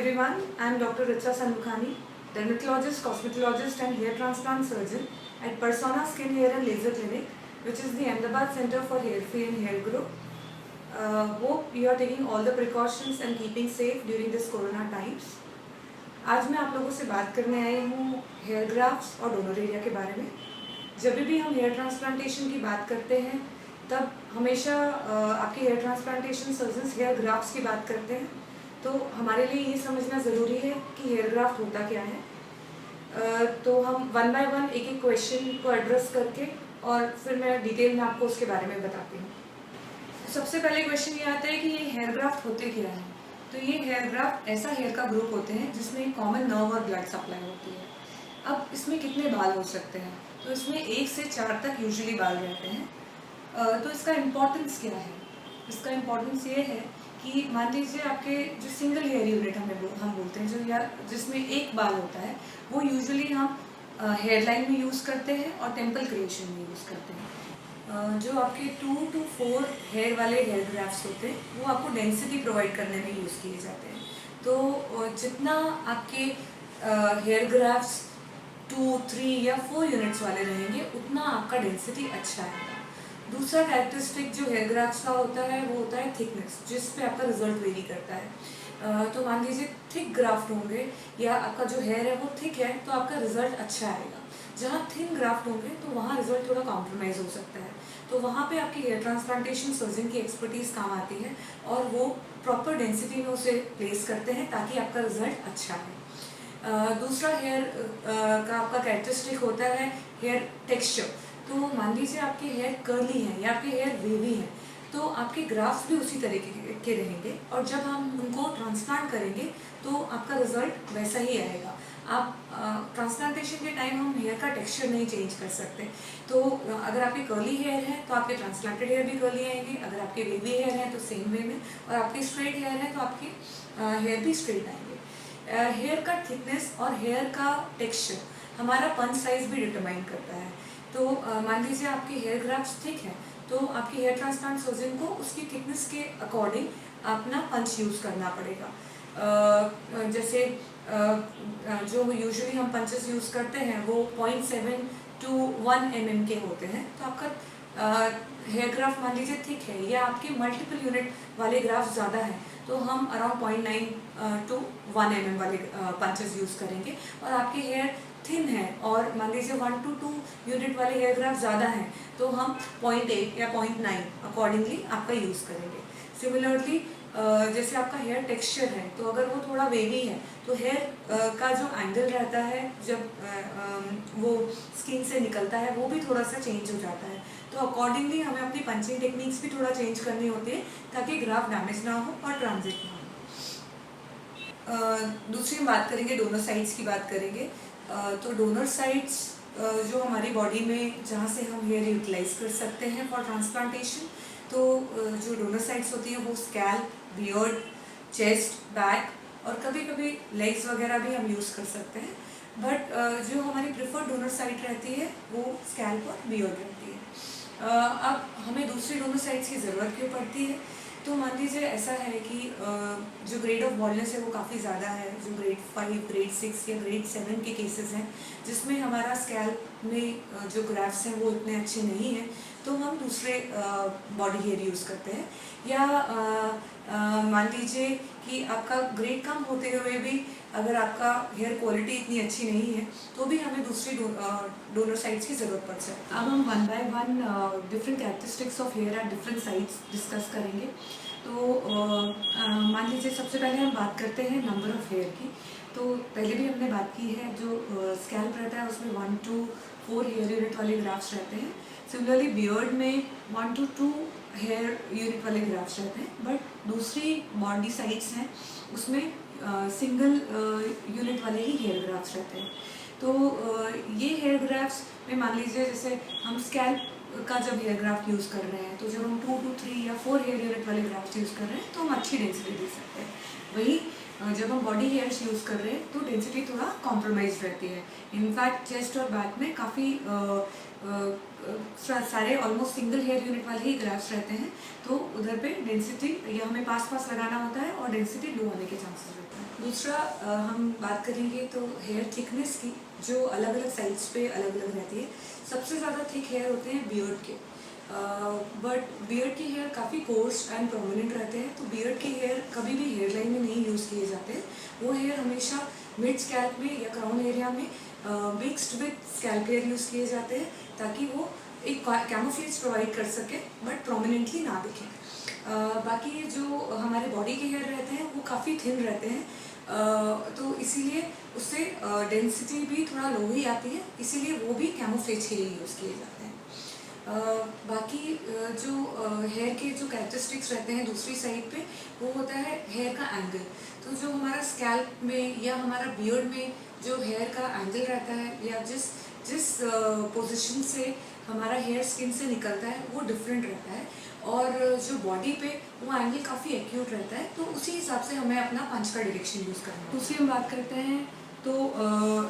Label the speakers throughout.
Speaker 1: everyone, I am Dr. Richa Sanmukhani, dermatologist, cosmetologist and hair transplant surgeon at Persona Skin Hair and Laser Clinic, which is the Ahmedabad Center for Hair Free and Hair Grow. Hope you are taking all the precautions and keeping safe during this corona times. आज मैं आप लोगों से बात करने आई हूँ hair grafts और donor area के बारे में। जब भी हम हेयर ट्रांसप्लांटेशन की बात करते हैं तब हमेशा आपके hair transplantation surgeons hair grafts की बात करते हैं, तो हमारे लिए ये समझना ज़रूरी है कि हेयर ग्राफ्ट होता क्या है। तो हम वन बाय वन एक एक क्वेश्चन को एड्रेस करके और फिर मैं डिटेल में आपको उसके बारे में बताती हूँ। सबसे पहले क्वेश्चन ये आता है कि ये हेयर ग्राफ्ट होते क्या हैं। तो ये हेयर ग्राफ्ट ऐसा हेयर का ग्रुप होते हैं जिसमें कॉमन नर्व और ब्लड सप्लाई होती है। अब इसमें कितने बाल हो सकते हैं? तो इसमें 1 से 4 तक यूजुअली बाल रहते हैं। तो इसका इम्पोर्टेंस क्या है? इसका इम्पोर्टेंस ये है कि मान लीजिए आपके जो सिंगल हेयर यूनिट हम बोलते हैं, जो या जिसमें एक बाल होता है, वो यूजुअली हम हेयर लाइन में यूज़ करते हैं और टेम्पल क्रिएशन में यूज़ करते हैं। जो आपके 2 to 4 हेयर वाले हेयर ग्राफ्ट्स होते हैं वो आपको डेंसिटी प्रोवाइड करने में यूज़ किए जाते हैं। तो जितना आपके हेयर ग्राफ्ट्स 2, 3 या 4 यूनिट्स वाले रहेंगे उतना आपका डेंसिटी अच्छा आएगा। दूसरा कैरेक्टरिस्टिक जो हेयर ग्राफ्ट्स का होता है वो होता है थिकनेस, जिस पे आपका रिजल्ट वेरी करता है। तो मान लीजिए थिक ग्राफ्ट होंगे या आपका जो हेयर है वो थिक है तो आपका रिजल्ट अच्छा आएगा। जहाँ थिन ग्राफ्ट होंगे तो वहाँ रिजल्ट थोड़ा कॉम्प्रोमाइज़ हो सकता है। तो वहाँ पे आपकी हेयर ट्रांसप्लांटेशन सर्जन की एक्सपर्टीज़ काम आती है और वो प्रॉपर डेंसिटी में उसे प्लेस करते हैं ताकि आपका रिजल्ट अच्छा है। दूसरा हेयर का आपका कैरेक्टरिस्टिक होता है हेयर टेक्सचर। तो मान लीजिए आपके हेयर कर्ली हैं या आपके हेयर वेवी हैं, तो आपके ग्राफ्ट भी उसी तरीके के रहेंगे और जब हम उनको ट्रांसप्लांट करेंगे तो आपका रिजल्ट वैसा ही आएगा। आप ट्रांसप्लांटेशन के टाइम हम हेयर का टेक्सचर नहीं चेंज कर सकते। तो अगर आपके कर्ली हेयर है तो आपके ट्रांसप्लांटेड हेयर भी कर्ली आएंगे, अगर आपके वेवी हेयर हैं तो सेम वे में, और आपके स्ट्रेट हेयर है तो आपके हेयर भी स्ट्रेट आएंगे। हेयर का थिकनेस और हेयर का टेक्सचर हमारा पंच साइज भी डिटरमाइन करता है। तो मान लीजिए आपके हेयर ग्राफ्ट्स थिक हैं तो आपके हेयर ट्रांसप्लांट सर्जन को उसकी थिकनेस के अकॉर्डिंग अपना पंच यूज़ करना पड़ेगा। जैसे जो यूजुअली हम पंचेस यूज़ करते हैं वो 0.7 to 1 mm के होते हैं। तो आपका हेयर ग्राफ्ट मान लीजिए थिक है या आपके मल्टीपल यूनिट वाले ग्राफ्ट ज़्यादा हैं तो हम अराउंड 0.9 to 1 mm वाले पंचेस यूज़ करेंगे। और आपके हेयर थिन है और मान लीजिए 1 to 2 यूनिट वाले हेयर ग्राफ्ट ज़्यादा हैं तो हम 0.8 या 0.9 अकॉर्डिंगली आपका यूज़ करेंगे। सिमिलरली जैसे आपका हेयर टेक्सचर है तो अगर वो थोड़ा वेवी है तो हेयर का जो एंगल रहता है जब वो स्किन से निकलता है वो भी थोड़ा सा चेंज हो जाता है। तो अकॉर्डिंगली हमें अपनी पंचिंग टेक्निक्स भी थोड़ा चेंज करनी होती है ताकि ग्राफ डैमेज ना हो और ट्रांजिट ना हो। दूसरी हम बात करेंगे डोनर साइड्स की बात करेंगे। तो डोनर साइड्स जो हमारी बॉडी में जहाँ से हम हेयर यूटिलाइज कर सकते हैं फॉर ट्रांसप्लांटेशन, तो जो डोनर साइड्स होती हैं वो स्कैल्प, बियर्ड, चेस्ट, बैक और कभी कभी लेग्स वगैरह भी हम यूज़ कर सकते हैं। बट जो हमारी प्रेफर्ड डोनर साइड रहती है वो स्कैल्प और बियर्ड रहती है। अब हमें दूसरी डोनर साइड्स की ज़रूरत क्यों पड़ती है? तो मान लीजिए ऐसा है कि जो ग्रेड ऑफ बॉल्डनेस है वो काफ़ी ज़्यादा है, जो ग्रेड 5, ग्रेड 6 या ग्रेड 7 के केसेस हैं जिसमें हमारा स्कैल्प में जो ग्राफ्ट्स हैं वो इतने अच्छे नहीं हैं, तो हम दूसरे बॉडी हेयर यूज़ करते हैं। या मान लीजिए कि आपका ग्रेड कम होते हुए भी अगर आपका हेयर क्वालिटी इतनी अच्छी नहीं है तो भी हमें दूसरी डोनर साइड्स की ज़रूरत पड़ सकती है। अब हम one by one different characteristics of hair at different sides discuss करेंगे। तो मान लीजिए सबसे पहले हम बात करते हैं नंबर ऑफ़ हेयर की। तो पहले भी हमने बात की है, जो स्कैल्प रहता है उसमें 1 to 4 हेयर यूनिट वाले ग्राफ्ट्स रहते हैं। सिमिलरली बियर्ड में 1 to 2 हेयर यूनिट वाले ग्राफ्ट्स रहते हैं। बट दूसरी बॉडी साइड्स हैं उसमें सिंगल यूनिट वाले ही हेयर ग्राफ्ट्स रहते हैं। तो ये हेयर ग्राफ्ट्स में मान लीजिए जैसे हम स्कैल्प का जब हेयर ग्राफ्ट यूज़ कर रहे हैं तो जब हम 2 to 3 या 4 हेयर यूनिट वाले ग्राफ्ट यूज़ कर रहे हैं तो हम अच्छी डेंसिटी दे सकते हैं। वही जब हम बॉडी हेयर्स यूज़ कर रहे हैं तो डेंसिटी थोड़ा कॉम्प्रोमाइज रहती है। इनफैक्ट चेस्ट और बैक में काफ़ी सारे ऑलमोस्ट सिंगल हेयर यूनिट वाले ही ग्राफ्ट्स रहते हैं, तो उधर पे डेंसिटी या हमें पास लगाना होता है और डेंसिटी लो होने के चांसेस रहते हैं। दूसरा हम बात करेंगे तो हेयर थिकनेस की, जो अलग अलग साइड्स पे अलग अलग रहती है। सबसे ज़्यादा थिक हेयर होते हैं बियर्ड के, बट बियर्ड के हेयर काफ़ी कोर्स एंड प्रोमिनेंट रहते हैं, तो बियर्ड के हेयर कभी भी हेयर लाइन में नहीं यूज़ किए जाते। वो हेयर हमेशा मिड स्कैल्प में या क्राउन एरिया में mixed with scalp hair use किए जाते हैं, ताकि वो एक कैमोफ्लेज प्रोवाइड कर सके बट प्रोमिनेंटली ना दिखें। बाकी ये जो हमारे बॉडी के हेयर रहते हैं वो काफ़ी थिन रहते हैं, तो इसीलिए उससे डेंसिटी भी थोड़ा लो ही आती है, इसीलिए वो भी कैमोफ्लेज के लिए यूज़ किए जाते हैं। बाकी जो हेयर के जो कैरेक्टरिस्टिक्स रहते हैं दूसरी साइड पे, वो होता है हेयर का एंगल। तो जो हमारा स्कैल्प में या हमारा बियर्ड में जो हेयर का एंगल रहता है, या जिस जिस पोजीशन से हमारा हेयर स्किन से निकलता है वो डिफरेंट रहता है, और जो बॉडी पे वो एंगल काफ़ी एक्यूट रहता है, तो उसी हिसाब से हमें अपना पंच का डायरेक्शन यूज़ करना है। दूसरी हम बात करते हैं तो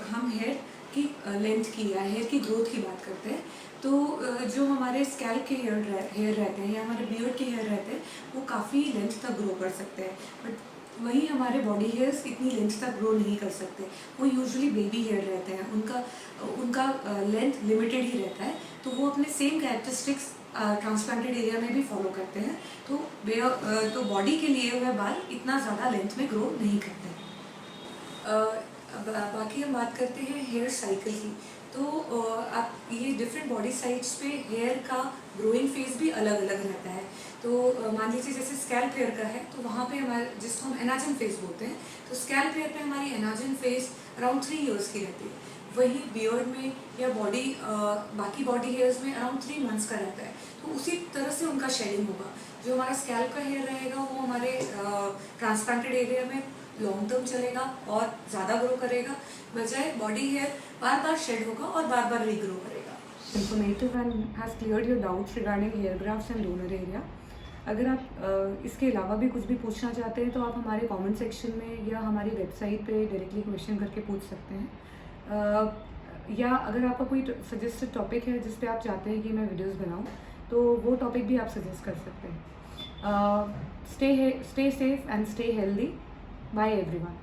Speaker 1: हम हेयर की लेंथ की या हेयर की ग्रोथ की बात करते हैं। तो जो हमारे स्कैल्प के हेयर रहते हैं या हमारे बियर्ड के हेयर रहते हैं, वो काफ़ी लेंथ तक ग्रो कर सकते हैं, बट वहीं हमारे बॉडी हेयर्स इतनी लेंथ तक ग्रो नहीं कर सकते। वो यूजुअली बेबी हेयर रहते हैं, उनका लेंथ लिमिटेड ही रहता है, तो वो अपने सेम कैरेक्टरिस्टिक्स ट्रांसप्लांटेड एरिया में भी फॉलो करते हैं, तो बॉडी के लिए हुए बाल इतना ज़्यादा लेंथ में ग्रो नहीं करते। बाकी हम बात करते हैं हेयर साइकिल की। तो आप ये डिफरेंट बॉडी साइड्स पे हेयर का ग्रोइंग फेज भी अलग अलग रहता है। तो मान लीजिए जैसे स्कैल्प हेयर का है, तो वहाँ पे हमारे जिसको हम एनाजन फेज बोलते हैं, तो स्कैल्प हेयर पे हमारी एनाजन फेज अराउंड 3 इयर्स की रहती है। वहीं बियर्ड में या बाकी बॉडी हेयर्स में अराउंड 3 मंथ्स का रहता है। तो उसी तरह से उनका शेडिंग होगा। जो हमारा स्कैल्प का हेयर रहेगा वो हमारे ट्रांसप्लांटेड एरिया में लॉन्ग टर्म चलेगा और ज़्यादा ग्रो करेगा, बजाय बॉडी हेयर बार बार शेड होगा और बार बार रीग्रो करेगा।
Speaker 2: Informative and has cleared your doubts regarding hair grafts and donor area. अगर आप इसके अलावा भी कुछ भी पूछना चाहते हैं तो आप हमारे कमेंट सेक्शन में या हमारी वेबसाइट पे डायरेक्टली क्वेश्चन करके पूछ सकते हैं, या अगर आपका कोई सजेस्टेड टॉपिक है जिस पे आप चाहते हैं कि मैं वीडियोस बनाऊं, तो वो टॉपिक भी आप सजेस्ट कर सकते हैं। Stay safe and stay healthy. Bye everyone.